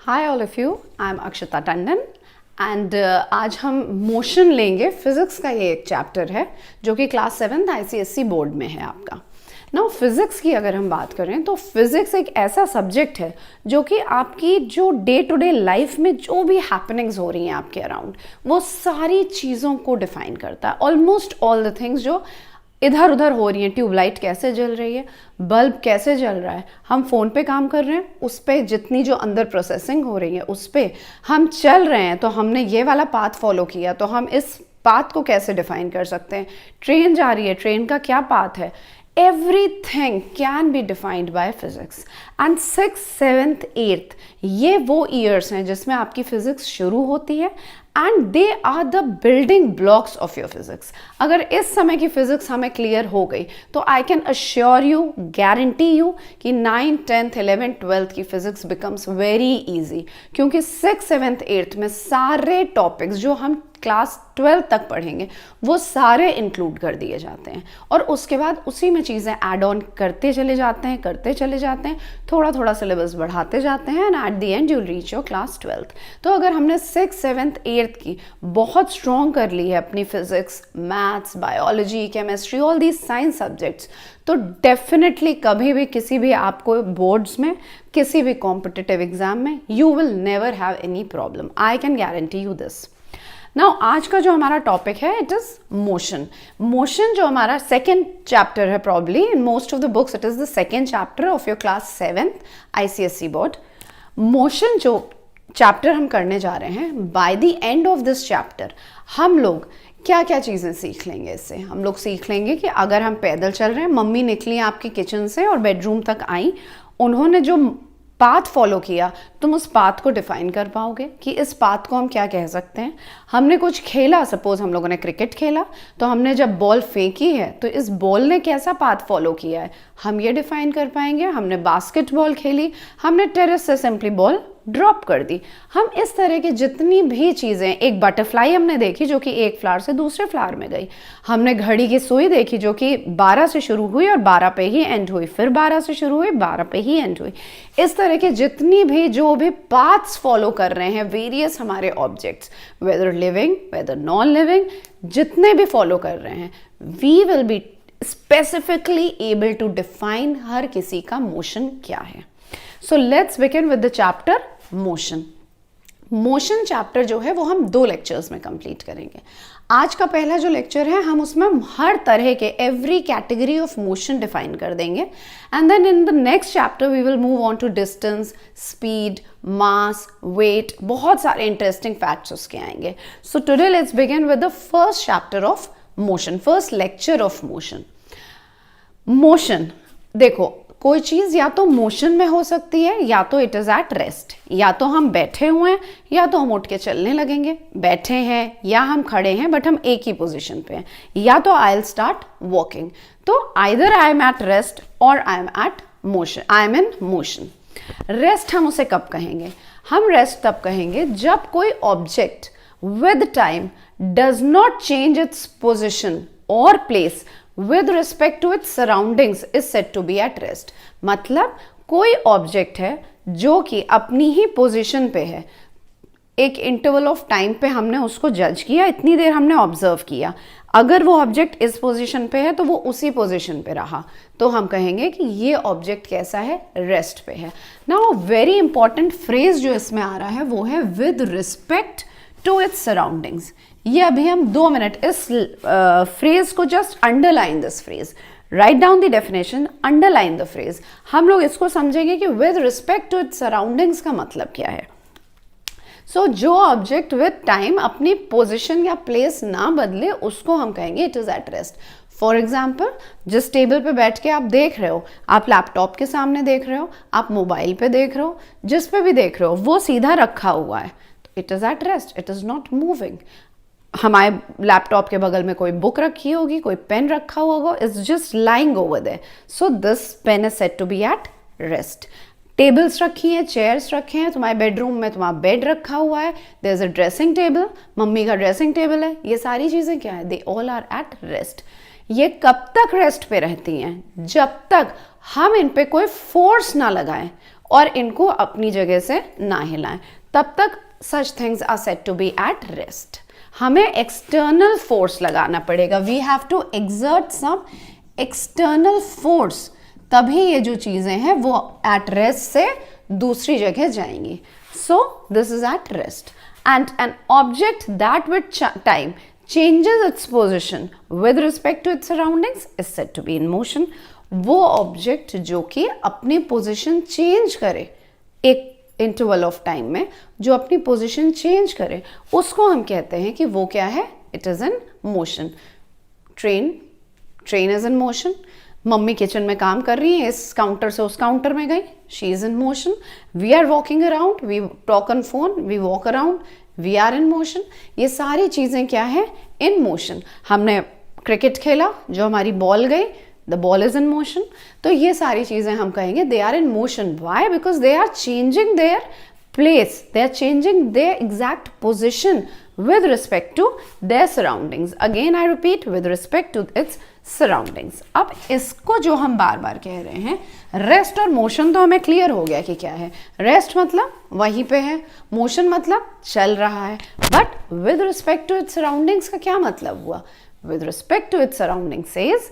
Hi all of you, I am Akshata Tandon and आज हम motion लेंगे। फिजिक्स का ये एक चैप्टर है जो कि क्लास 7th ICSE बोर्ड में है आपका। नाउ फिजिक्स की अगर हम बात करें तो फिजिक्स एक ऐसा सब्जेक्ट है जो कि आपकी जो डे टू डे लाइफ में जो भी हैपनिंग्स हो रही हैं आपके अराउंड, वो सारी चीज़ों को डिफाइन करता है। ऑलमोस्ट ऑल द थिंग्स जो इधर उधर हो रही है, ट्यूबलाइट कैसे जल रही है, बल्ब कैसे जल रहा है, हम फ़ोन पे काम कर रहे हैं, उस पर जितनी जो अंदर प्रोसेसिंग हो रही है उस पर हम चल रहे हैं, तो हमने ये वाला पाथ फॉलो किया तो हम इस पाथ को कैसे डिफाइन कर सकते हैं। ट्रेन जा रही है, ट्रेन का क्या पाथ है, everything can be defined by physics. and 6th 7th 8th ये वो years हैं जिसमें आपकी फिजिक्स शुरू होती है and they are the building blocks of your physics. अगर इस समय की फिजिक्स हमें क्लियर हो गई तो I can assure you, guarantee you कि 9th 10th 11th 12th की फिजिक्स बिकम्स वेरी इजी, क्योंकि 6th 7th 8th में सारे टॉपिक्स जो हम क्लास 12 तक पढ़ेंगे वो सारे इंक्लूड कर दिए जाते हैं और उसके बाद उसी में चीज़ें ऐड ऑन करते चले जाते हैं, थोड़ा थोड़ा सिलेबस बढ़ाते जाते हैं and at the end you reach your class 12th। तो अगर हमने 6th 7th 8th की बहुत स्ट्रॉन्ग कर ली है अपनी physics, maths, biology, chemistry, all these signs subjects, तो डेफिनेटली कभी भी किसी भी आपको बोर्ड्स में, किसी भी कॉम्पिटिटिव एग्जाम में you will never have any problem. I can guarantee you this. Now आज का जो हमारा टॉपिक है इट इज मोशन। मोशन जो हमारा सेकेंड चैप्टर है, probably in most of the books it is the second chapter of your class 7th ICSE board. Motion जो chapter हम करने जा रहे हैं, by the end of this chapter हम लोग क्या क्या चीज़ें सीख लेंगे। इससे हम लोग सीख लेंगे कि अगर हम पैदल चल रहे हैं, मम्मी निकली आपकी किचन से और बेडरूम तक आई, उन्होंने जो पाथ फॉलो किया, तुम उस पाथ को डिफाइन कर पाओगे कि इस पाथ को हम क्या कह सकते हैं। हमने कुछ खेला, सपोज हम लोगों ने क्रिकेट खेला, तो हमने जब बॉल फेंकी है तो इस बॉल ने कैसा पाथ फॉलो किया है, हम ये डिफाइन कर पाएंगे। हमने बास्केटबॉल खेली, हमने टेरेस से सिंपली बॉल ड्रॉप कर दी। हम इस तरह की जितनी भी चीज़ें, एक बटरफ्लाई हमने देखी जो कि एक फ्लावर से दूसरे फ्लावर में गई, हमने घड़ी की सुई देखी जो कि 12 से शुरू हुई और 12 पे ही एंड हुई, फिर 12 से शुरू हुई, 12 पे ही एंड हुई। इस तरह के जितनी भी जो भी पाथ्स फॉलो कर रहे हैं वेरियस हमारे objects, whether living whether non living, जितने भी फॉलो कर रहे हैं, we will be specifically able to define हर किसी का मोशन क्या है। So let's begin with the chapter motion. Motion chapter जो है वो हम 2 लेक्चर्स में कंप्लीट करेंगे। आज का पहला जो लेक्चर है हम उसमें हर तरह के every category of motion define कर देंगे and then in the next chapter we will move on to distance, speed, mass, weight, बहुत सारे इंटरेस्टिंग फैक्ट्स उसके आएंगे। So today let's begin with the first chapter of motion, first lecture of motion. Motion देखो, कोई चीज़ या तो motion में हो सकती है या तो इट इज़ एट रेस्ट। या तो हम बैठे हुए हैं या तो हम उठ के चलने लगेंगे, बैठे हैं या हम खड़े हैं बट हम एक ही पोजीशन पे हैं, या तो आई विल स्टार्ट वॉकिंग। तो either I am at rest और I am at motion, I am in motion. Rest हम उसे कब कहेंगे? हम रेस्ट तब कहेंगे जब कोई object with time does not change its position और place with respect to its surroundings is said to be at rest। मतलब कोई ऑब्जेक्ट है जो कि अपनी ही पोजीशन पे है, एक इंटरवल ऑफ टाइम पे हमने उसको जज किया, इतनी देर हमने ऑब्जर्व किया, अगर वो ऑब्जेक्ट इस पोजीशन पे है तो वो उसी पोजीशन पे रहा, तो हम कहेंगे कि ये ऑब्जेक्ट कैसा है, रेस्ट पे है। नाउ वेरी इंपॉर्टेंट फ्रेज जो इसमें आ रहा है वो है with respect to its surroundings. ये अभी हम 2 मिनट इस फ्रेज को just underline this phrase, write down the definition, underline the phrase. हम लोग इसको समझेंगे कि with respect to its surroundings का मतलब क्या है। सो जो ऑब्जेक्ट विद टाइम अपनी पोजिशन या प्लेस ना बदले उसको हम कहेंगे it is at rest. For example, जिस टेबल पे बैठ के आप देख रहे हो, आप लैपटॉप के सामने देख रहे हो, आप मोबाइल पे देख रहे हो, जिस पे भी देख रहे हो वो सीधा रखा हुआ है, तो it is at rest, it is not moving. हमारे लैपटॉप के बगल में कोई बुक रखी होगी, कोई पेन रखा हुआ होगा, it's just lying over there, so this pen is said to be at rest. Tables रखी हैं, चेयर्स रखे हैं, तुम्हारे बेडरूम में तुम्हारा बेड रखा हुआ है, there is a dressing table, mummy का ड्रेसिंग टेबल है, ये सारी चीज़ें क्या है, they all are at rest. ये कब तक रेस्ट पे रहती हैं? जब तक हम इन पे कोई फोर्स ना लगाएं और इनको अपनी जगह से ना हिलाएं, तब तक such things are said to be at rest. हमें एक्सटर्नल फोर्स लगाना पड़ेगा, we have to exert some external force, तभी ये जो चीज़ें हैं वो एट रेस्ट से दूसरी जगह जाएंगी। सो this is at rest and an object that with time changes its position with respect to its surroundings is said to be in motion। वो ऑब्जेक्ट जो कि अपनी पोजीशन चेंज करे एक इंटरवल ऑफ टाइम में, जो अपनी पोजीशन चेंज करे, उसको हम कहते हैं कि वो क्या है, it is in motion. Train is in motion. Mummy kitchen में काम कर रही है, इस काउंटर से उस काउंटर में गई, she is in motion. We are walking around, we talk on phone, we walk around, we are in motion. ये सारी चीजें क्या है, इन मोशन। हमने क्रिकेट खेला, जो हमारी बॉल गई, the ball is in motion. तो ये सारी चीजें हम कहेंगे they are in motion. Why? Because they are changing their place, they are changing their exact position with respect to their surroundings। Again I repeat, with respect to its surroundings। अब इसको जो हम बार बार कह रहे हैं, रेस्ट और motion, तो हमें क्लियर हो गया कि क्या है। रेस्ट मतलब वहीं पे है, मोशन मतलब चल रहा है, but with respect to its surroundings का क्या मतलब हुआ? With respect to its surroundings is,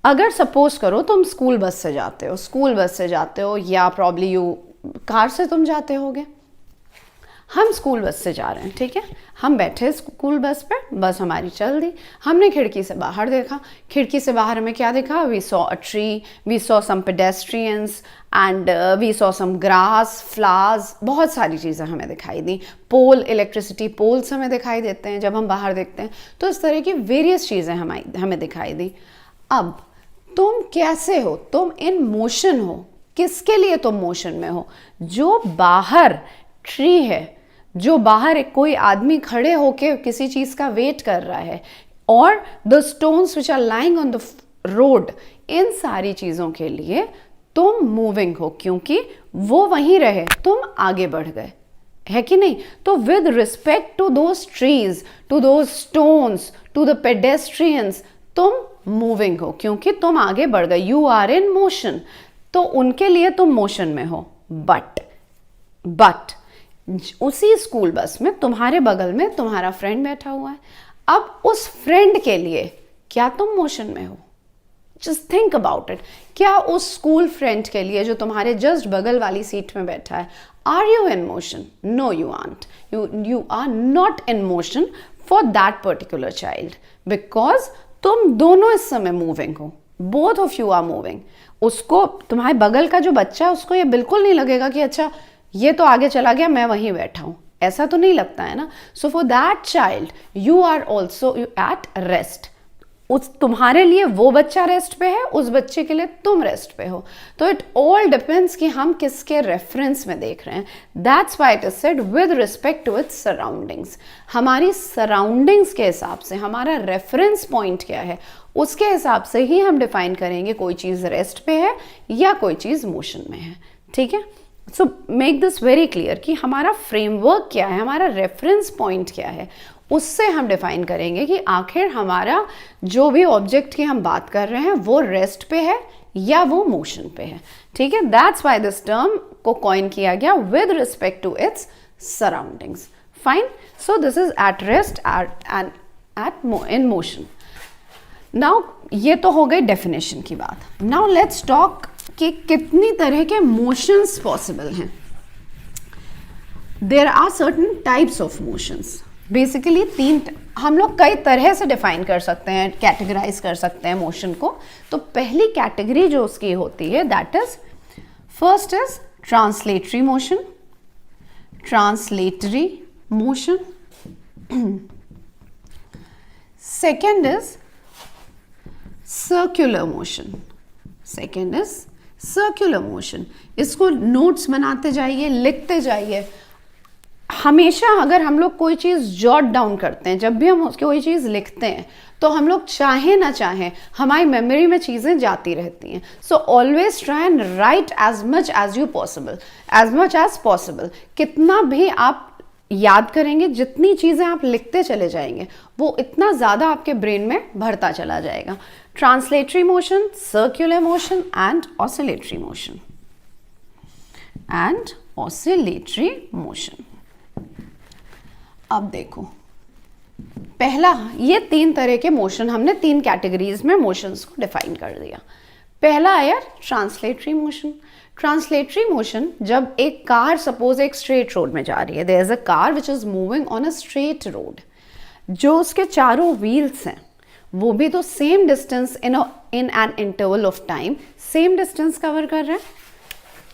अगर सपोज करो तुम स्कूल बस से जाते हो या प्रॉब्ली यू कार से तुम जाते होगे, हम स्कूल बस से जा रहे हैं, ठीक है, हम बैठे स्कूल बस पे, बस हमारी चल दी, हमने खिड़की से बाहर देखा, खिड़की से बाहर हमें क्या देखा? We saw a tree, we saw some pedestrians and we saw some grass, flowers, बहुत सारी चीज़ें हमें दिखाई दी। पोल, इलेक्ट्रिसिटी पोल्स हमें दिखाई देते हैं जब हम बाहर देखते हैं। तो इस तरह की वेरियस चीज़ें हमें दिखाई दी। अब तुम कैसे हो? तुम इन मोशन हो। किसके लिए तुम मोशन में हो? जो बाहर ट्री है, जो बाहर एक कोई आदमी खड़े होके किसी चीज का वेट कर रहा है, और the stones which are lying on the road, इन सारी चीजों के लिए तुम मूविंग हो, क्योंकि वो वहीं रहे, तुम आगे बढ़ गए, है कि नहीं? तो with respect to those trees, to those stones, to the pedestrians, तुम मूविंग हो क्योंकि तुम आगे बढ़ गए, यू आर इन मोशन। तो उनके लिए तुम मोशन में हो। बट उसी स्कूल बस में तुम्हारे बगल में तुम्हारा फ्रेंड बैठा हुआ है। अब उस फ्रेंड के लिए क्या तुम मोशन में हो? Just think about it. क्या उस स्कूल फ्रेंड के लिए जो तुम्हारे जस्ट बगल वाली सीट में बैठा है, are you in motion? No, you aren't. You are not in motion for that particular child, because तुम दोनों इस समय मूविंग हो, both of you are moving. उसको, तुम्हारे बगल का जो बच्चा है, उसको ये बिल्कुल नहीं लगेगा कि अच्छा ये तो आगे चला गया, मैं वहीं बैठा हूं, ऐसा तो नहीं लगता है ना। So for that child you are also at rest. उस तुम्हारे लिए वो बच्चा रेस्ट पे है, उस बच्चे के लिए तुम रेस्ट पे हो। तो इट ऑल डिपेंड्स कि हम किसके रेफरेंस में देख रहे हैं। That's why it is said with respect to its surroundings. हमारी सराउंडिंग्स के हिसाब से हमारा रेफरेंस पॉइंट क्या है, उसके हिसाब से ही हम डिफाइन करेंगे कोई चीज़ रेस्ट पे है या कोई चीज़ मोशन में है, ठीक है। So make this very clear कि हमारा फ्रेमवर्क क्या है, हमारा रेफरेंस पॉइंट क्या है, उससे हम डिफाइन करेंगे कि आखिर हमारा जो भी ऑब्जेक्ट की हम बात कर रहे हैं वो रेस्ट पे है या वो मोशन पे है, ठीक है। दैट्स व्हाई दिस टर्म को कॉइन किया गया with respect to its surroundings. Fine. So this is at rest and in motion. Now ये तो हो गई डेफिनेशन की बात। नाउ लेट्स टॉक कि कितनी तरह के मोशंस पॉसिबल हैं। There are certain types of motions. Basically तीन, हम लोग कई तरह से डिफाइन कर सकते हैं, कैटेगराइज कर सकते हैं मोशन को। तो पहली कैटेगरी जो उसकी होती है, that is, first is translatory motion, translatory motion. Second is circular motion, second is circular motion. इसको नोट्स बनाते जाइए, लिखते जाइए। हमेशा अगर हम लोग कोई चीज़ जॉट डाउन करते हैं, जब भी हम कोई चीज़ लिखते हैं, तो हम लोग चाहे ना चाहे हमारी मेमोरी में चीज़ें जाती रहती हैं। So always try and write as much as you possible, as much as possible. कितना भी आप याद करेंगे, जितनी चीज़ें आप लिखते चले जाएंगे, वो इतना ज़्यादा आपके ब्रेन में भरता चला जाएगा। Translatory motion, circular motion and oscillatory motion. And oscillatory motion. अब देखो, पहला, ये 3 तरह के मोशन, हमने 3 कैटेगरीज में मोशंस को डिफाइन कर दिया। पहला आया ट्रांसलेटरी मोशन। ट्रांसलेटरी मोशन, जब एक कार सपोज एक स्ट्रेट रोड में जा रही है, there is a car which is moving on a straight road, जो उसके चारों व्हील्स हैं वो भी तो same distance in an interval of time same distance cover कर रहे हैं।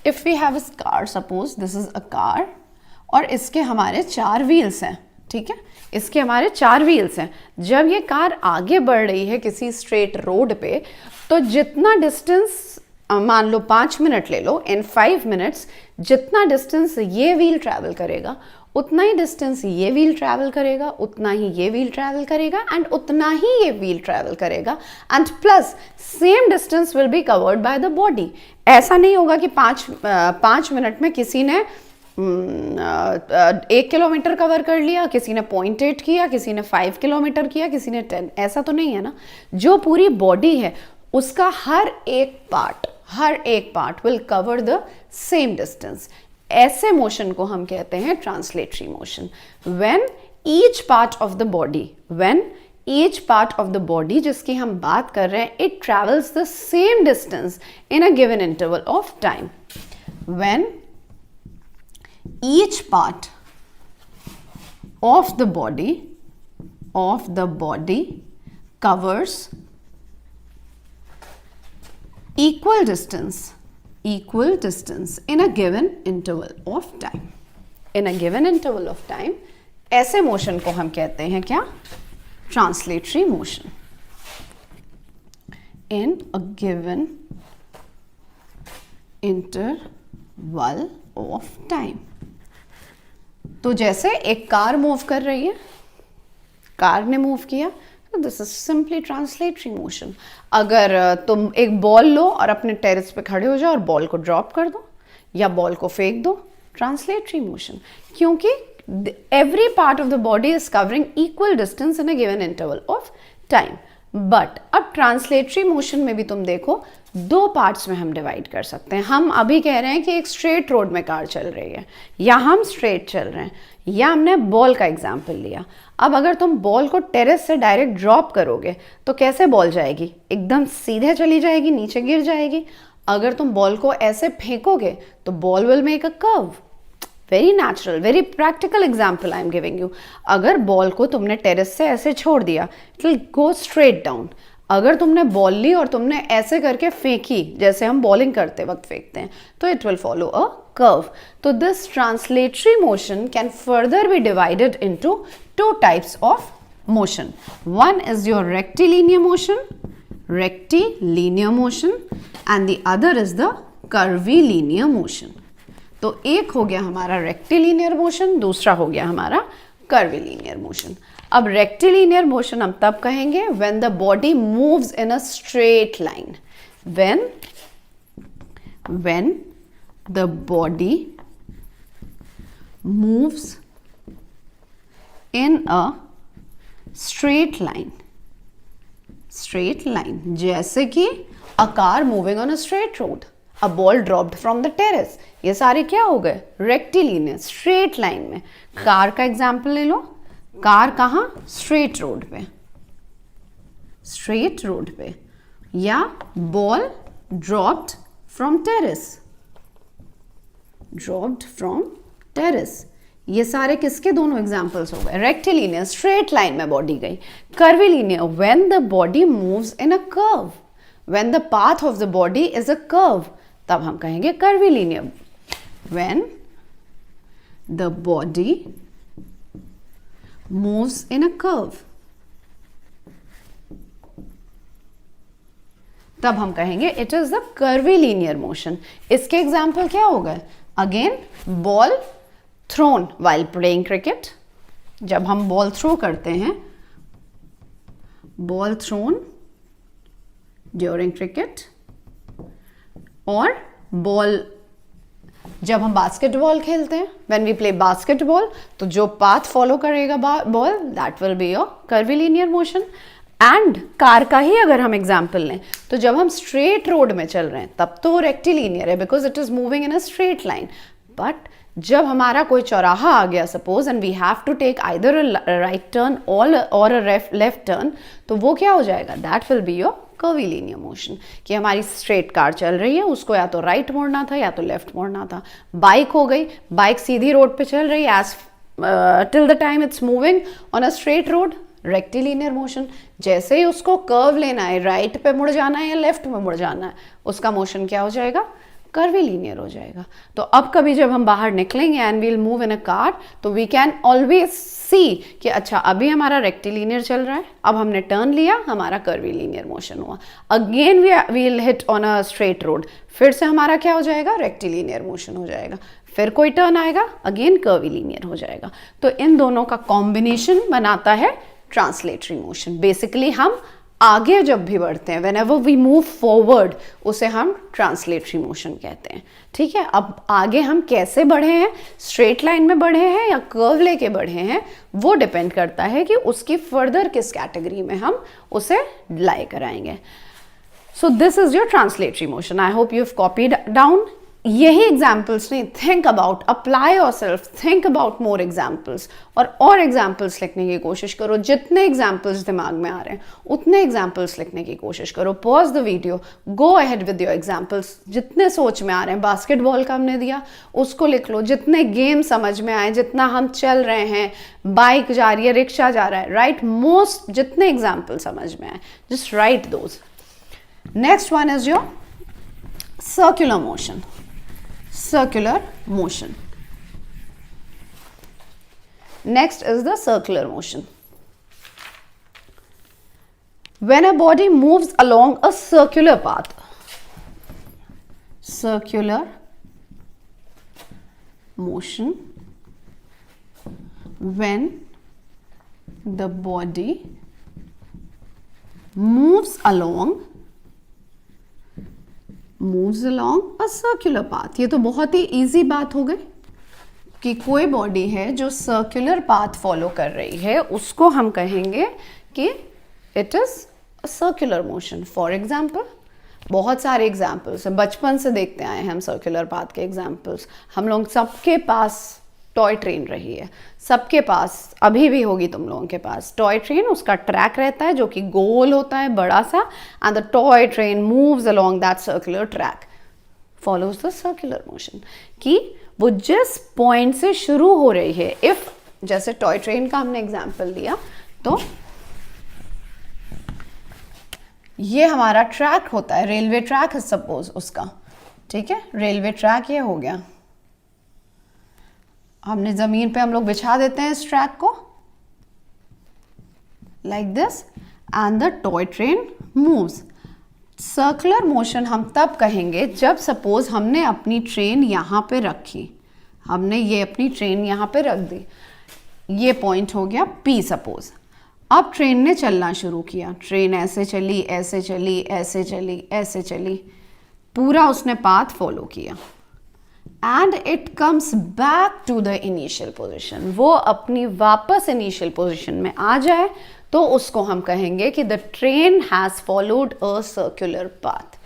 If we have a car, suppose this is a car, और इसके हमारे 4 व्हील्स हैं, ठीक है, इसके हमारे 4 व्हील्स हैं। जब ये कार आगे बढ़ रही है किसी स्ट्रेट रोड पे, तो जितना डिस्टेंस, मान लो 5 मिनट ले लो, इन 5 मिनट्स जितना डिस्टेंस ये व्हील ट्रैवल करेगा उतना ही डिस्टेंस ये व्हील ट्रैवल करेगा, उतना ही ये व्हील ट्रैवल करेगा, एंड उतना ही ये व्हील ट्रैवल करेगा, and plus same distance will be covered by the body. ऐसा नहीं होगा कि 5 मिनट में किसी ने 1 किलोमीटर कवर कर लिया, किसी ने 0.8 किया, किसी ने 5 किलोमीटर किया, किसी ने 10, ऐसा तो नहीं है ना। जो पूरी बॉडी है उसका हर एक part will cover the same distance. ऐसे मोशन को हम कहते हैं translatory motion. When each part of the body जिसकी हम बात कर रहे हैं, it travels the same distance in a given interval of time. When each part of the body covers equal distance in a given interval of time, ऐसे motion को हम कहते हैं क्या? Translatory motion. in a given interval of time। तो जैसे एक car move कर रही है, कार ने मूव किया, this is simply translatory motion. अगर तुम एक बॉल लो और अपने टेरेस पे खड़े हो जाओ और बॉल को ड्रॉप कर दो या बॉल को फेंक दो, ट्रांसलेटरी मोशन, क्योंकि every part of the body is covering equal distance in a given interval of time. But अब ट्रांसलेटरी मोशन में भी तुम देखो 2 पार्ट्स में हम डिवाइड कर सकते हैं। हम अभी कह रहे हैं कि एक स्ट्रेट रोड में कार चल रही है, या हम स्ट्रेट चल रहे हैं, या हमने बॉल का एग्जाम्पल लिया। अब अगर तुम बॉल को टेरेस से डायरेक्ट ड्रॉप करोगे तो कैसे बॉल जाएगी? एकदम सीधे चली जाएगी, नीचे गिर जाएगी। अगर तुम बॉल को ऐसे फेंकोगे तो ball will make a curve. Very natural, very practical example I am giving you. अगर बॉल को तुमने टेरेस से ऐसे छोड़ दिया, it will go straight down. अगर तुमने बॉल ली और तुमने ऐसे करके फेंकी, जैसे हम बॉलिंग करते वक्त फेंकते हैं, तो it will follow a curve. तो this translatory motion can further be divided into 2 types of motion. One is your rectilinear motion and the other is the curvilinear motion. तो एक हो गया हमारा रेक्टिलिनियर मोशन, दूसरा हो गया हमारा कर्वीलिनियर मोशन। अब रेक्टिलिनियर मोशन हम तब कहेंगे when the body moves in a straight line. When the body moves in a straight line, जैसे कि a car moving on a straight road, a ball dropped from the terrace, ये सारे क्या हो गए? रेक्टिलिनियर, स्ट्रेट लाइन में। Car का example ले लो, कार कहाँ? स्ट्रेट रोड पे, या बॉल ड्रॉप्ड फ्रॉम टेरेस, ये सारे किसके दोनों एग्जाम्पल्स हो गए? रेक्टिलिनियर, स्ट्रेट लाइन में बॉडी गई। Curvilinear, when the body moves in a curve, when the path of the body is a curve, तब हम कहेंगे curvilinear. When the body moves in a curve, तब हम कहेंगे it is the curvilinear motion। इसके example क्या हो गए? Again ball thrown while playing cricket, जब हम बॉल थ्रो करते हैं, बॉल थ्रोन ड्यूरिंग क्रिकेट, और बॉल जब हम बास्केटबॉल खेलते हैं, व्हेन वी प्ले बास्केटबॉल, तो जो पाथ फॉलो करेगा ball, that will be your curvilinear motion. And car का ही अगर हम एग्जाम्पल लें तो जब हम स्ट्रेट रोड में चल रहे हैं तब तो वो रेक्टिलीनियर है because it is moving in a straight line, but जब हमारा कोई चौराहा आ गया suppose and we have to take either a right turn और अ लेफ्ट टर्न, तो वो क्या हो जाएगा, that will be your curvilinear motion, कि हमारी स्ट्रेट कार चल रही है, उसको या तो राइट मोड़ना था या तो लेफ्ट मोड़ना था। बाइक हो गई, बाइक सीधी रोड पे चल रही है, as till the time it's moving on a straight road, rectilinear motion. जैसे ही उसको कर्व लेना है, राइट पे मुड़ जाना है या लेफ्ट में मुड़ जाना है, उसका मोशन क्या हो जाएगा, कर्वीलिनियर हो जाएगा। तो अब कभी जब हम बाहर निकलेंगे and we'll move in a car, तो वी कैन ऑलवेज सी कि अच्छा अभी हमारा रेक्टिलीनियर चल रहा है, अब हमने टर्न लिया, हमारा कर्वीलिनियर मोशन हुआ, again we will hit on a straight road, फिर से हमारा क्या हो जाएगा, रेक्टिलीनियर मोशन हो जाएगा, फिर कोई टर्न आएगा, अगेन कर्वीलिनियर हो जाएगा। तो इन दोनों का कॉम्बिनेशन बनाता है ट्रांसलेटरी मोशन। बेसिकली हम आगे जब भी बढ़ते हैं, व्हेनेवर वी मूव फॉरवर्ड, उसे हम ट्रांसलेटरी मोशन कहते हैं। ठीक है, अब आगे हम कैसे बढ़े हैं, स्ट्रेट लाइन में बढ़े हैं या कर्व लेके बढ़े हैं, वो डिपेंड करता है कि उसकी फर्दर किस कैटेगरी में हम उसे लाई कराएंगे। सो this is your translatory motion. I hope you have copied down. यही एग्जाम्पल्स नहीं, think about, apply yourself, think about more examples, और एग्जाम्पल्स लिखने की कोशिश करो। जितने एग्जाम्पल्स दिमाग में आ रहे हैं उतने एग्जाम्पल्स लिखने की कोशिश करो। Pause the video, go ahead with your examples. जितने सोच में आ रहे हैं, बास्केटबॉल का हमने दिया उसको लिख लो, जितने गेम समझ में आए, जितना हम चल रहे हैं, बाइक जा रही है, रिक्शा जा रहा है, राइट, मोस्ट जितने एग्जाम्पल समझ में आए, just right those. Next one is your circular motion. Circular motion. Next is the circular motion. When a body moves along a circular path, circular motion, when the body moves along a circular path। ये तो बहुत ही easy बात हो गई कि कोई body है जो सर्कुलर पाथ फॉलो कर रही है, उसको हम कहेंगे कि it is a circular motion. For example, बहुत सारे एग्जाम्पल्स हैं, बचपन से देखते आए हैं हम सर्कुलर पाथ के एग्जाम्पल्स। हम लोग सबके पास टॉय ट्रेन रही है, सबके पास अभी भी होगी तुम लोगों के पास टॉय ट्रेन। उसका ट्रैक रहता है जो कि गोल होता है, बड़ा सा, and the toy train moves along that circular track, follows the circular motion, कि वो जिस पॉइंट से शुरू हो रही है, इफ जैसे टॉय ट्रेन का हमने एग्जाम्पल दिया, तो ये हमारा ट्रैक होता है, रेलवे ट्रैक है सपोज उसका, ठीक है, रेलवे ट्रैक ये हो गया, हमने जमीन पे हम लोग बिछा देते हैं इस ट्रैक को like this, and the toy train moves. Circular motion हम तब कहेंगे जब सपोज हमने अपनी ट्रेन यहाँ पे रखी, हमने ये अपनी ट्रेन यहाँ पे रख दी, ये पॉइंट हो गया P सपोज। अब ट्रेन ने चलना शुरू किया, ट्रेन ऐसे चली, ऐसे चली, ऐसे चली, ऐसे चली, पूरा उसने पाथ फॉलो किया, and it comes back to the initial position. वो अपनी वापस इनिशियल पोजिशन में आ जाए तो उसको हम कहेंगे कि the train has followed a circular path.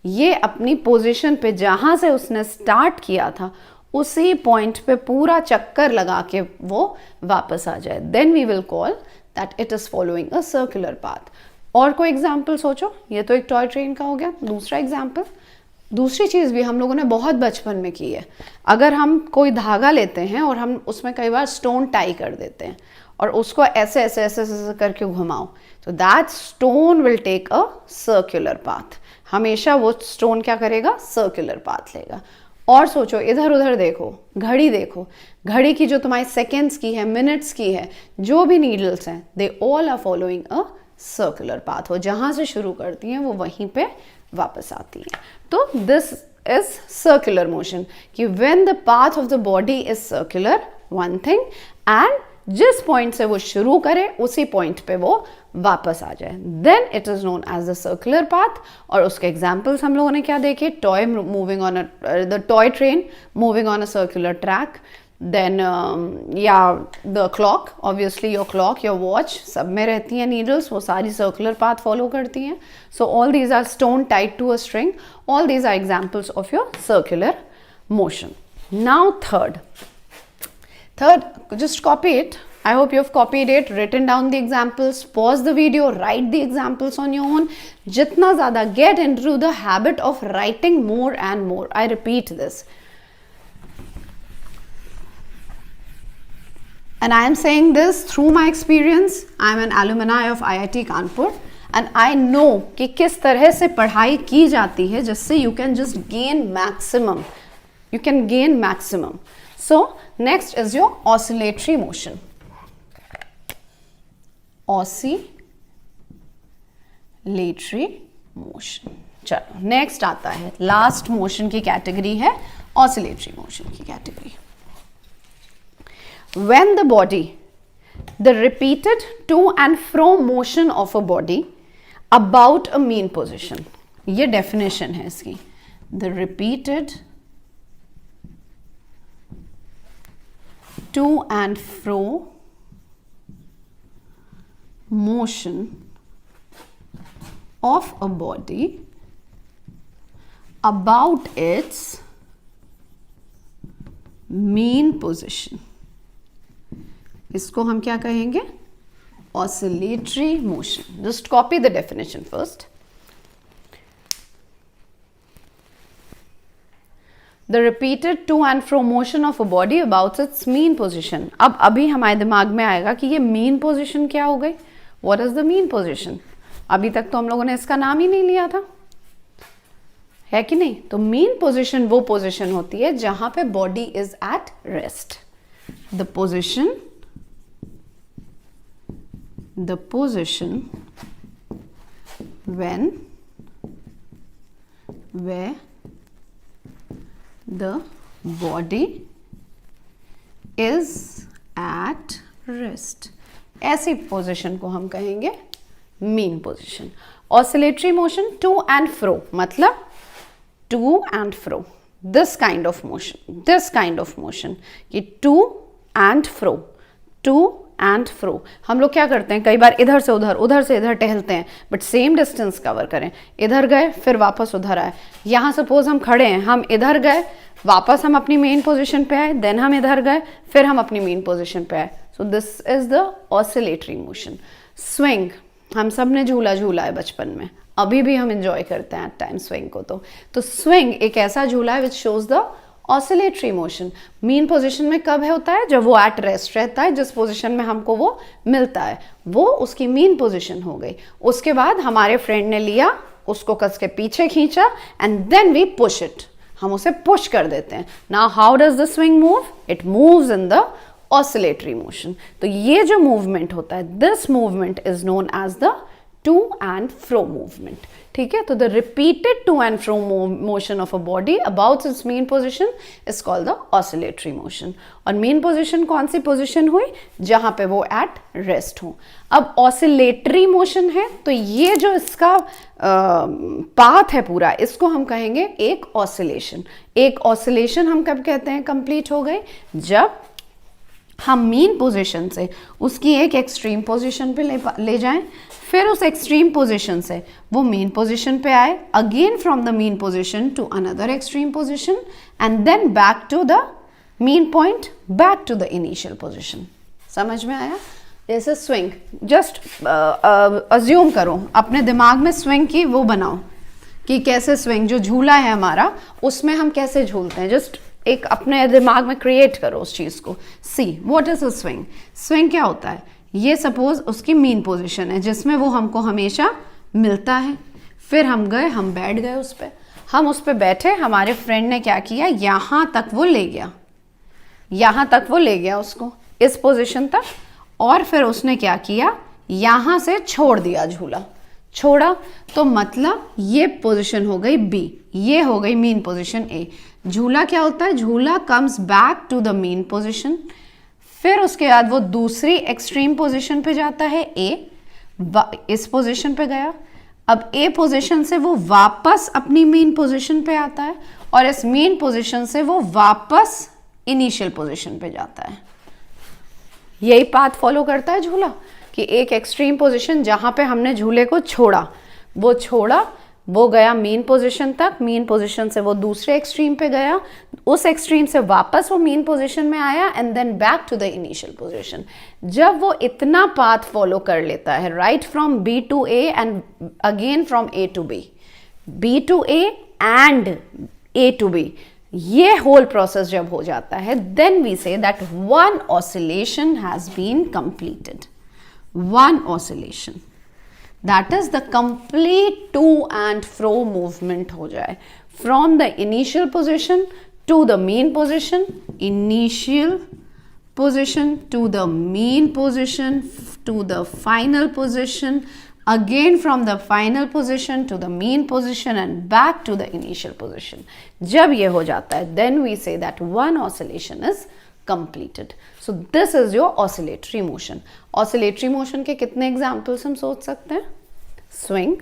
ये अपनी पोजिशन पे जहाँ से उसने स्टार्ट किया था उसी पॉइंट पे पूरा चक्कर लगा के वो वापस आ जाए, then we will call that it is following a circular path. और कोई एग्जाम्पल सोचो, ये तो एक टॉय ट्रेन का हो गया। दूसरा एग्जाम्पल, दूसरी चीज़ भी हम लोगों ने बहुत बचपन में की है। अगर हम कोई धागा लेते हैं और हम उसमें कई बार स्टोन टाई कर देते हैं और उसको ऐसे ऐसे ऐसे ऐसे करके घुमाओ, तो that stone will take a circular path. हमेशा वो स्टोन क्या करेगा, सर्कुलर पाथ लेगा। और सोचो, इधर उधर देखो, घड़ी देखो, घड़ी की जो तुम्हारी सेकेंड्स की है, मिनट्स की है, जो भी नीडल्स हैं, they all are following a circular path. वो जहाँ से शुरू करती हैं वो वहीं पे वापस आती है। तो दिस इज सर्कुलर मोशन, कि when the path of the body is circular, one thing, and जिस पॉइंट से वो शुरू करे उसी पॉइंट पे वो वापस आ जाए, then it is known as the circular path. और उसके एग्जाम्पल्स हम लोगों ने क्या देखे, toy moving on the toy train moving on a circular track, then या the clock, obviously your clock, your watch, सब में रहती हैं नीडल्स, वो सारी सर्कुलर पाथ फॉलो करती हैं. So all these are stone tied to a string. All these are examples of your circular motion. Now third, just copy it. I hope you have copied it, written down the examples, pause the video, write the examples on your own. Jitna zyada get into the habit of writing more and more. I repeat this. And I am saying this through my experience. I am an alumni of IIT Kanpur and I know कि किस तरह से पढ़ाई की जाती है जिससे you can just gain maximum. You can gain maximum. So next is your oscillatory motion. Oscillatory motion. चलो नेक्स्ट आता है, लास्ट मोशन की कैटेगरी है ऑसिलेटरी मोशन की category. When the body, the repeated to and fro motion of a body about a mean position. ये definition है इसकी. The repeated to and fro motion of a body about its mean position. इसको हम क्या कहेंगे? Oscillatory motion. Just copy the definition first. The repeated to and fro motion of a body about its mean position. अब अभी हमारे दिमाग में आएगा कि ये mean position क्या हो गई? What is the mean position? अभी तक तो हम लोगों ने इसका नाम ही नहीं लिया था, है कि नहीं? तो mean position वो position होती है जहां पे body is at rest. The position when where the body is at rest. ऐसी पोजीशन को हम कहेंगे mean position. Oscillatory motion to and fro, मतलब to and fro, this kind of motion कि to and fro, to and fro. हम लोग क्या करते हैं, कई बार इधर से इधर टहलते हैं, बट सेम डिस्टेंस कवर करें. इधर गए फिर वापस उधर आए. यहाँ सपोज हम खड़े हैं, हम इधर गए वापस हम अपनी मेन पोजीशन पे आए, देन हम इधर गए फिर हम अपनी मेन पोजीशन पे आए. सो this is the oscillatory motion. Swing, हम सब ने झूला है बचपन में, अभी भी हम एंजॉय करते हैं एट टाइम स्विंग को. तो स्विंग एक ऐसा झूला है which shows the oscillatory motion. Mean position में कब होता है? जब वो एट रेस्ट रहता है, जिस पोजीशन में हमको वो मिलता है वो उसकी मीन पोजीशन हो गई. उसके बाद हमारे फ्रेंड ने लिया, उसको कस के पीछे खींचा and then we push it, हम उसे पुश कर देते हैं. Now how does the swing move? It moves in the oscillatory motion. तो ये जो मूवमेंट होता है, this movement is known as the to and fro movement. ठीक है, तो the repeated to and fro motion of a body about its mean position is called the oscillatory motion. और mean position कौन सी position हुई? जहां पे वो एट रेस्ट हो. अब ऑसिलेटरी मोशन है तो ये जो इसका पाथ है पूरा, इसको हम कहेंगे एक ऑसिलेशन. एक ऑसिलेशन हम कब कहते हैं कंप्लीट हो गई? जब हम मीन पोजीशन से उसकी एक एक्सट्रीम पोजीशन पे ले जाएं, फिर उस एक्सट्रीम पोजीशन से वो मीन पोजीशन पे आए, again from the mean position to another extreme position and then back to the mean point, back to the initial position. समझ में आया? जैसे स्विंग, जस्ट अज्यूम करो, अपने दिमाग में स्विंग की वो बनाओ कि कैसे स्विंग, जो झूला है हमारा, उसमें हम कैसे झूलते हैं. जस्ट एक अपने दिमाग में क्रिएट करो उस चीज को. See what is a swing? Swing क्या होता है? ये सपोज उसकी मीन पोजीशन है जिसमें वो हमको हमेशा मिलता है. फिर हम गए, हम बैठ गए उस पर, हम उस पर बैठे, हमारे फ्रेंड ने क्या किया, यहाँ तक वो ले गया उसको इस पोजीशन तक, और फिर उसने क्या किया, यहाँ से छोड़ दिया, झूला छोड़ा, तो मतलब ये पोजीशन हो गई बी, ये हो गई मीन पोजीशन ए. झूला क्या होता है? झूला comes back to the mean position, फिर उसके बाद वो दूसरी एक्सट्रीम पोजीशन पे जाता है ए, इस पोजीशन पे गया. अब ए पोजीशन से वो वापस अपनी मीन पोजीशन पे आता है और इस मीन पोजीशन से वो वापस इनिशियल पोजीशन पे जाता है। यही पाथ फॉलो करता है झूला कि एक एक्सट्रीम पोजीशन जहां पे हमने झूले को छोड़ा, वो गया मीन पोजीशन तक, मीन पोजीशन से वो दूसरे एक्सट्रीम पे गया, उस एक्सट्रीम से वापस वो मीन पोजीशन में आया and then back to the initial position. जब वो इतना पाथ फॉलो कर लेता है, right from B to A and again from A to B, B to A and A to B, ये होल प्रोसेस जब हो जाता है, then we say that one oscillation has been completed. One oscillation, that is the complete to and fro movement हो जाए, from the initial position to the mean position, initial position to the mean position to the final position, again from the final position to the mean position and back to the initial position. जब ये हो जाता है, then we say that one oscillation is completed. So this is your oscillatory motion. Oscillatory motion के कितने examples हम सोच सकते हैं? Swing.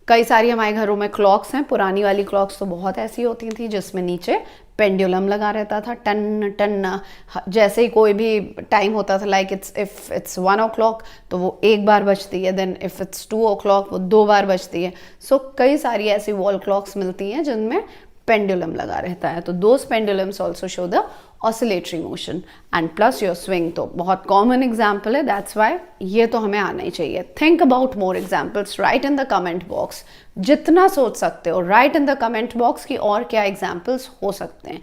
कई सारी हमारे घरों में क्लॉक्स हैं, पुरानी वाली क्लॉक्स तो बहुत ऐसी होती थी जिसमें नीचे पेंडुलम लगा रहता था, टन टन, जैसे ही कोई भी टाइम होता था, लाइक इफ इट्स 1 o'clock तो वो एक बार बजती है, देन इफ इट्स 2 o'clock वो 2 बार बजती है। सो कई सारी ऐसी वॉल क्लॉक्स मिलती हैं जिनमें पेंडुलम लगा रहता है, तो those pendulums also show the oscillatory motion and plus your swing, तो बहुत कॉमन एग्जाम्पल है, दैट्स वाई ये तो हमें आना ही चाहिए। Think about more examples, right in the comment box, जितना सोच सकते हो right in the comment box की और क्या एग्जाम्पल्स हो सकते हैं।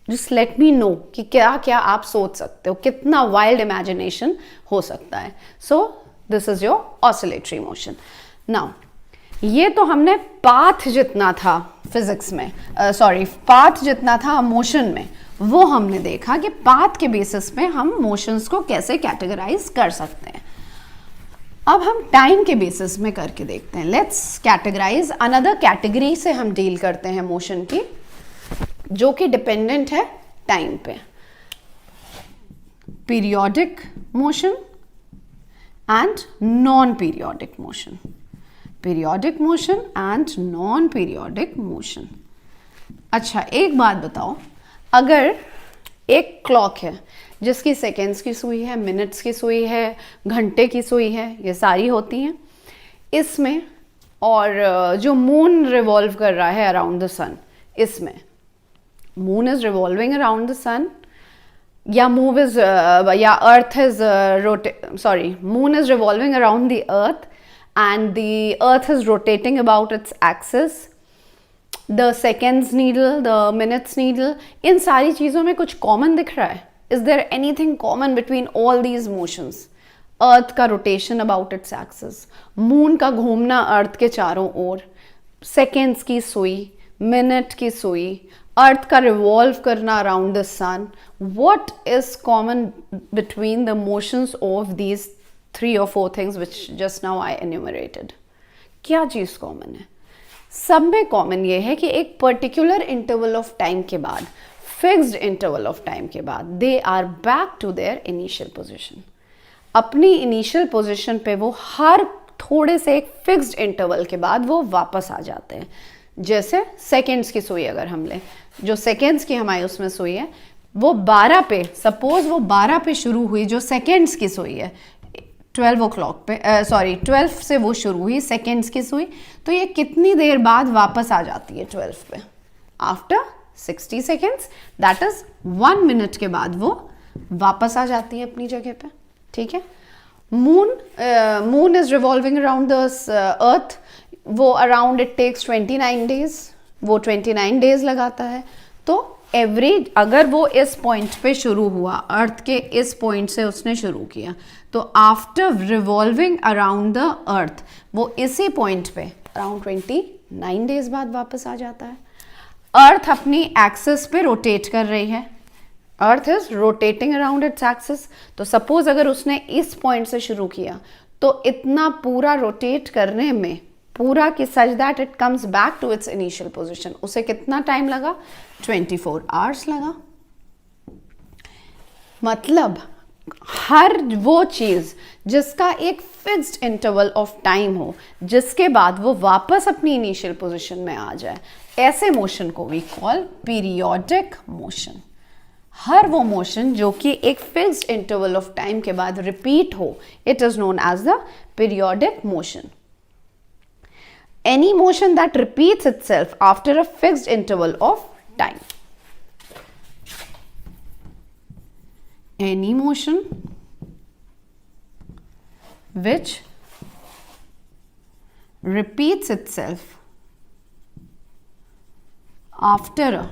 जस्ट लेट मी नो कि क्या क्या आप सोच सकते हो, कितना वाइल्ड इमेजिनेशन हो सकता है। So this is your oscillatory motion. Now ये तो हमने पाथ जितना था फिजिक्स में, पाथ जितना था मोशन में, वो हमने देखा कि पाथ के बेसिस पे हम मोशंस को कैसे कैटेगराइज कर सकते हैं। अब हम टाइम के बेसिस में करके देखते हैं। लेट्स कैटेगराइज अनदर कैटेगरी से हम डील करते हैं मोशन की, जो कि डिपेंडेंट है टाइम पे। Periodic motion and non periodic motion, periodic motion and non periodic motion. अच्छा एक बात बताओ, अगर एक क्लॉक है जिसकी सेकेंड्स की सुई है, मिनट्स की सुई है, घंटे की सुई है, ये सारी होती हैं इसमें, और जो मून रिवॉल्व कर रहा है अराउंड द सन, इसमें moon is revolving around the sun, या या earth is moon is revolving around the earth and the earth is rotating about its axis, the seconds needle, the minutes needle, इन सारी चीज़ों में कुछ common दिख रहा है? Is there anything common between all these motions? अर्थ का rotation about its axis, moon का घूमना अर्थ के चारों ओर, सेकेंड्स की सुई, मिनट की सुई, अर्थ का रिवॉल्व करना around the sun, what is common between the motions of these 3 or 4 things which just now I enumerated? क्या चीज़ कॉमन है? सब में कॉमन ये है कि एक पर्टिकुलर इंटरवल ऑफ टाइम के बाद, फिक्स्ड इंटरवल ऑफ टाइम के बाद, they are back to their initial position. अपनी इनिशियल पोजीशन पे वो हर थोड़े से एक फिक्स्ड इंटरवल के बाद वो वापस आ जाते हैं। जैसे सेकेंड्स की सुई अगर हम लें, जो सेकेंड्स की हमारी उसमें सुई है वो 12 पे, सपोज वो 12 पे शुरू हुई, जो सेकेंड्स की सुई है 12 o'clock पे, 12 से वो शुरू हुई सेकेंड्स की सुई, तो ये कितनी देर बाद वापस आ जाती है 12 पे? After 60 seconds, that is 1 minute के बाद वो वापस आ जाती है अपनी जगह पे। ठीक है, moon is revolving around the अर्थ, वो अराउंड इट टेक्स 29 days, वो 29 days लगाता है। तो अगर वो इस पॉइंट पे शुरू हुआ, अर्थ के इस पॉइंट से उसने शुरू किया, तो आफ्टर रिवॉल्विंग अराउंड द अर्थ वो इसी पॉइंट पे अराउंड 29 days बाद वापस आ जाता है। अर्थ अपनी एक्सिस पे रोटेट कर रही है, earth is rotating around its axis, तो सपोज अगर उसने इस पॉइंट से शुरू किया तो इतना पूरा रोटेट करने में पूरा कि such that it comes back to its initial position, उसे कितना टाइम लगा? 24 hours लगा। मतलब हर वो चीज जिसका एक फिक्स्ड इंटरवल ऑफ टाइम हो, जिसके बाद वो वापस अपनी इनिशियल पोजीशन में आ जाए, ऐसे मोशन को वी कॉल पीरियोडिक मोशन। हर वो मोशन जो कि एक फिक्स्ड इंटरवल ऑफ टाइम के बाद रिपीट हो, it is known as the periodic motion. Any motion that repeats itself after a fixed interval of time. Any motion which repeats itself after a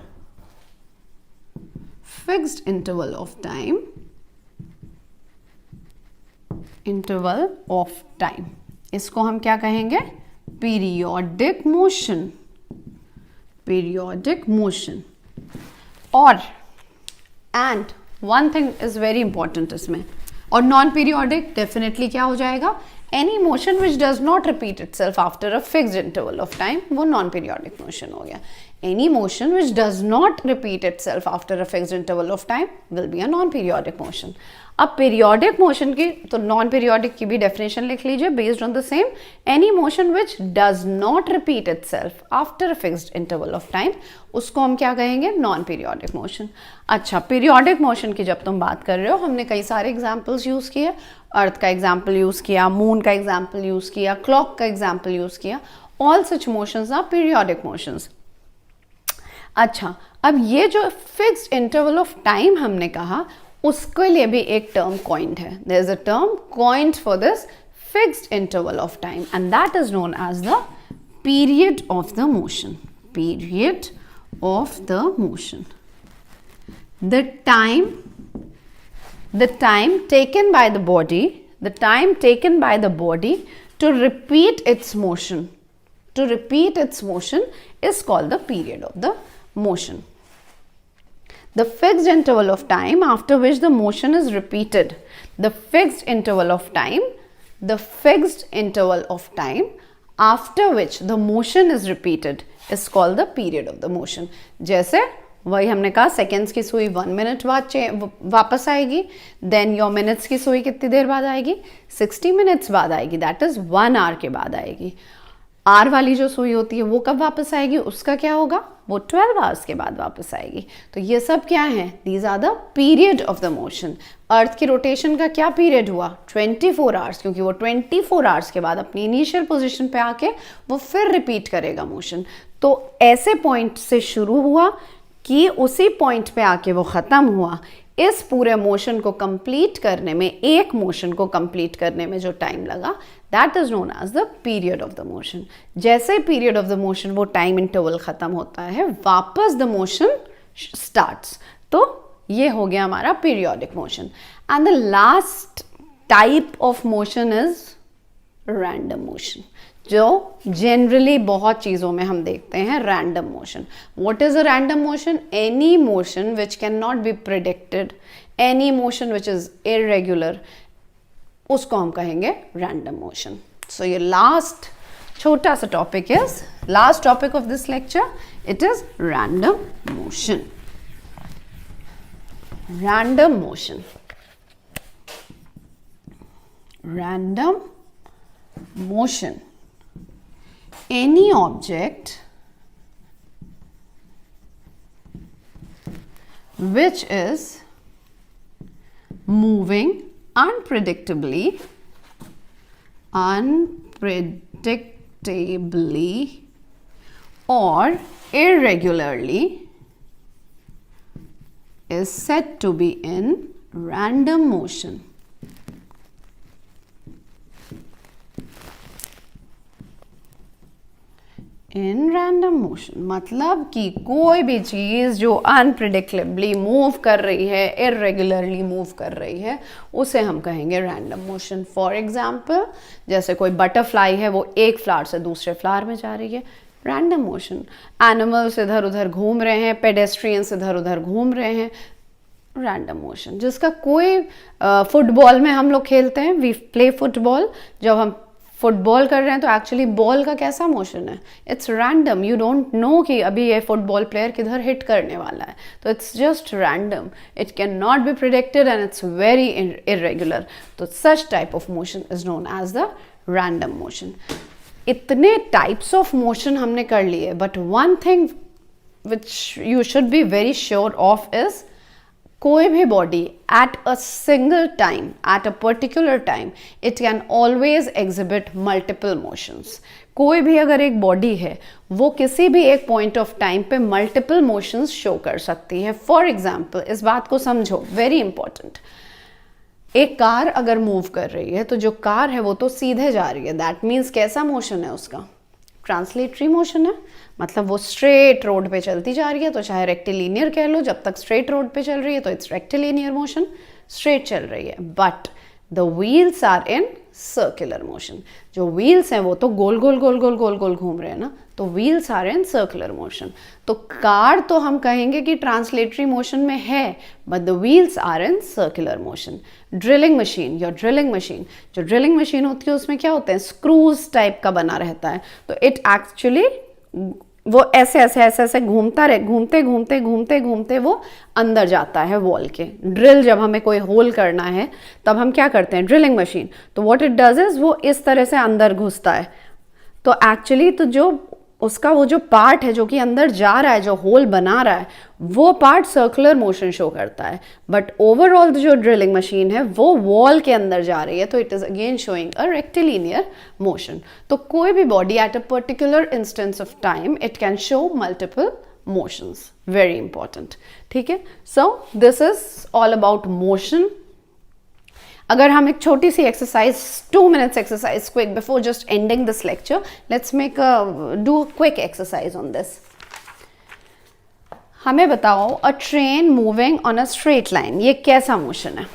fixed interval of time. इसको हम क्या कहेंगे? Periodic motion. और and one thing is very important इसमें, और non periodic definitely क्या हो जाएगा? Any motion which does not repeat itself after a fixed interval of time, वो नॉन पीरियोडिक मोशन हो गया. Any motion which does not repeat itself after a fixed interval of time will be a non periodic motion. अब periodic motion की तो non periodic की भी definition लिख लीजिए based on the same. Any motion which does not repeat itself after a fixed interval of time, उसको हम क्या कहेंगे? Non periodic motion. अच्छा, पीरियोडिक मोशन की जब तुम बात कर रहे हो, हमने कई सारे एग्जाम्पल्स यूज किए. अर्थ का एग्जाम्पल यूज किया, मून का एग्जाम्पल यूज किया, क्लॉक का एग्जाम्पल यूज किया. All such motions are periodic motions. अच्छा, अब ये जो फिक्स्ड इंटरवल ऑफ टाइम हमने कहा, उसके लिए भी एक टर्म कॉइंड है. There is a term coined for this fixed interval of time and that is known as the period of the motion. Period of the motion. The time taken by the body to repeat its motion is called the period of the motion. The fixed interval of time after which the motion is repeated. The fixed interval of time after which the motion is repeated is called the period of the motion. जैसे वही हमने कहा, seconds की सुई 1 minute बाद वापस आएगी. Then your minutes की सुई कितनी देर बाद आएगी? 60 मिनट्स बाद आएगी. दैट इज 1 आवर के बाद आएगी. आर वाली जो सुई होती है वो कब वापस आएगी? उसका क्या होगा? वो 12 आवर्स के बाद वापस आएगी. तो ये सब क्या है? These are the period of the motion. Earth की रोटेशन का क्या पीरियड हुआ? 24 आवर्स, क्योंकि वो 24 आवर्स के बाद अपनी इनिशियल पोजीशन पे आके वो फिर रिपीट करेगा मोशन. तो ऐसे पॉइंट से शुरू हुआ कि उसी पॉइंट पे आके वो ख़त्म हुआ. इस पूरे मोशन को कंप्लीट करने में, एक मोशन को कंप्लीट करने में जो टाइम लगा, that is known as the period of the motion. जैसे पीरियड ऑफ द मोशन वो टाइम इंटरवल ख़त्म होता है, वापस द मोशन स्टार्ट्स. तो ये हो गया हमारा periodic motion. And the last type of motion is random motion, जो जनरली बहुत चीज़ों में हम देखते हैं. Random motion. What is a random motion? Any motion which can not be predicted, any motion which is irregular, उसको हम कहेंगे रैंडम मोशन. सो ये लास्ट छोटा सा topic is, last topic of this lecture, it is random motion. Random motion. Random motion. Any object which is moving unpredictably or irregularly is said to be in random motion. In random motion मतलब कि कोई भी चीज़ जो अनप्रिडिक्टेबली move कर रही है, irregularly move कर रही है, उसे हम कहेंगे रैंडम मोशन. फॉर एग्जांपल, जैसे कोई बटरफ्लाई है, वो एक फ्लावर से दूसरे फ्लावर में जा रही है, रैंडम मोशन. एनिमल्स इधर उधर घूम रहे हैं, पेडेस्ट्रियंस इधर उधर घूम रहे हैं, रैंडम मोशन. जिसका कोई फुटबॉल में हम लोग खेलते हैं, वी प्ले फुटबॉल, जब हम फुटबॉल कर रहे हैं तो एक्चुअली बॉल का कैसा मोशन है? It's random. You don't know कि अभी ये फुटबॉल प्लेयर किधर हिट करने वाला है, तो it's just random. It can not be predicted and it's very irregular. तो such type of motion is known as the random motion. इतने टाइप्स ऑफ मोशन हमने कर लिए, but one thing which you should be very sure of is कोई भी body at a single time, at a particular time, it can always exhibit multiple motions. कोई भी अगर एक बॉडी है वो किसी भी एक पॉइंट ऑफ टाइम पे मल्टीपल मोशंस शो कर सकती है। फॉर एग्जाम्पल, इस बात को समझो, वेरी इंपॉर्टेंट। एक कार अगर मूव कर रही है तो जो कार है वो तो सीधे जा रही है, दैट मीन्स कैसा मोशन है उसका? ट्रांसलेटरी मोशन है, मतलब वो स्ट्रेट रोड पे चलती जा रही है, तो चाहे रेक्टिलिनियर कह लो, जब तक स्ट्रेट रोड पे चल रही है तो इट्स रेक्टिलिनियर मोशन, स्ट्रेट चल रही है। But the wheels are in circular motion, जो व्हील्स हैं वो तो गोल गोल गोल गोल गोल गोल घूम रहे हैं ना, तो wheels are in circular motion. तो कार तो हम कहेंगे कि ट्रांसलेटरी मोशन में है, but the wheels are in circular motion. Drilling machine, your drilling machine, जो ड्रिलिंग मशीन होती है उसमें क्या होते हैं? स्क्रूज टाइप का बना रहता है, तो इट एक्चुअली वो ऐसे ऐसे ऐसे ऐसे घूमता रहे, घूमते घूमते घूमते घूमते वो अंदर जाता है वॉल के। ड्रिल जब हमें कोई होल करना है तब हम क्या करते हैं? ड्रिलिंग मशीन, तो व्हाट इट डज इज वो इस तरह से अंदर घुसता है। तो एक्चुअली तो जो उसका वो जो पार्ट है जो कि अंदर जा रहा है, जो होल बना रहा है, वो पार्ट सर्कुलर मोशन शो करता है, बट ओवरऑल जो ड्रिलिंग मशीन है वो वॉल के अंदर जा रही है, तो it is again showing a rectilinear motion. तो कोई भी body at a particular instance of time it can show multiple motions, very important. ठीक है, so this is all about motion. अगर हम एक छोटी सी exercise, 2 minutes exercise quick before just ending this lecture, let's make do a quick exercise on this. हमें बताओ, अ train moving on a straight line, ये कैसा मोशन है?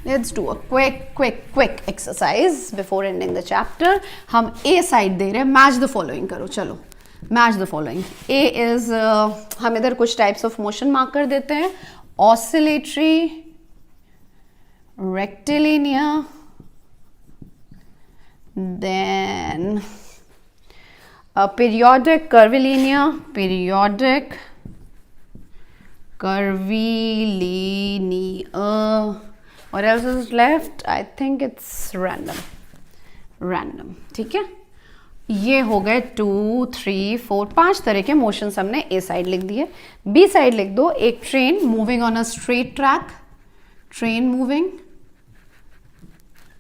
Let's do a quick exercise before ending the chapter. हम ए side दे रहे हैं, match the following करो, चलो match the following. A is, हम इधर कुछ टाइप्स ऑफ मोशन मार्क कर देते हैं, oscillatory, rectilinear, then periodic, curvilinear, periodic, curvilinear. What else is left? I think it's random. ठीक है, ये हो गए 2, 3, 4, 5 तरह के मोशंस हमने ए साइड लिख दिए। बी साइड लिख दो, एक train moving on a straight track, train moving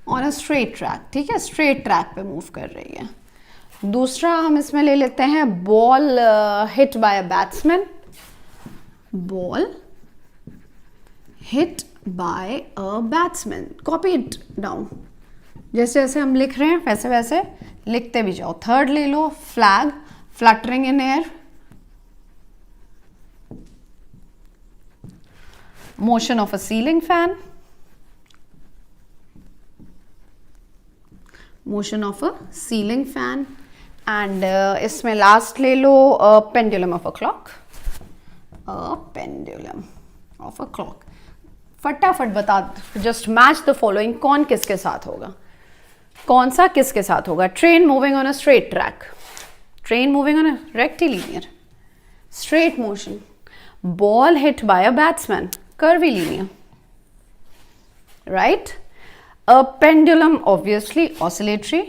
on a straight track, ठीक है, स्ट्रेट ट्रैक पे मूव कर रही है। दूसरा हम इसमें ले लेते हैं ball hit by a batsman, ball hit by a batsman, copy it down, जैसे जैसे हम लिख रहे हैं वैसे वैसे लिखते भी जाओ। थर्ड ले लो, flag fluttering in air, motion of a ceiling fan, motion of a ceiling fan, and इसमें लास्ट ले लो pendulum of a clock, pendulum of a clock. फटाफट बता, जस्ट मैच द फॉलोइंग, कौन किसके साथ होगा, कौन सा किसके साथ होगा? Train moving on a straight track, train moving on a rectilinear, straight motion, ball hit by a batsman, curvilinear, right? A pendulum, obviously oscillatory,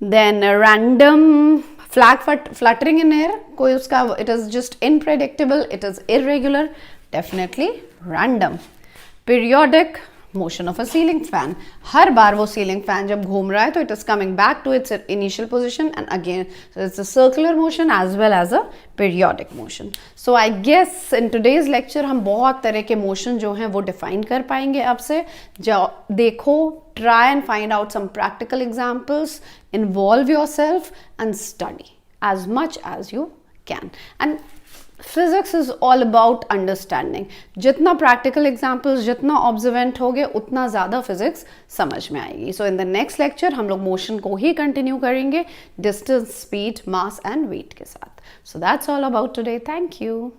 then a random flag fluttering in air, कोई उसका, it is just unpredictable, it is irregular, definitely random. Periodic, motion of a ceiling fan, हर बार वो ceiling fan जब घूम रहा है तो it is coming back to its initial position and again it's a circular motion as well as a periodic motion. So I guess in today's lecture हम बहुत तरह के मोशन जो हैं वो डिफाइन कर पाएंगे। अब से जाओ देखो, try and find out some practical examples, involve yourself and study as much as you can. And physics is all about understanding. जितना practical examples, जितना observant होगे उतना ज़्यादा physics समझ में आएगी। So in the next lecture हम लोग motion को ही continue करेंगे distance, speed, mass and weight के साथ. So that's all about today. Thank you.